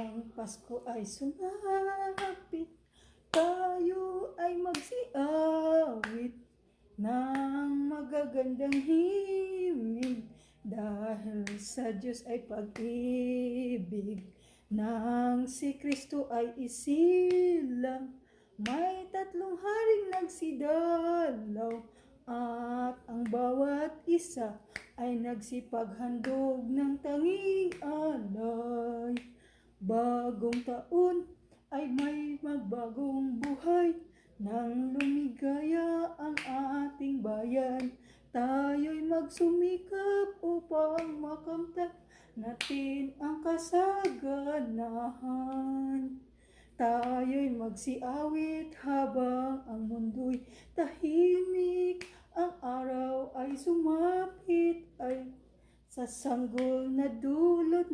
Ang Pasko ay sumapit, tayo ay magsiawit ng magagandang himig, dahil sa Diyos ay pag-ibig. Nang si Kristo ay isilang, may 3 haring nagsidalaw, at ang bawat isa ay nagsipaghandog ng tanging alay. Bagong taon ay may magbagong buhay, nang lumigaya ang ating bayan. Tayo'y magsumikap upang makamtan natin ang kasaganahan. Tayo'y magsiawit habang ang mundo'y tahimik. Ang araw ay sumapit, ay sa sanggol na dulot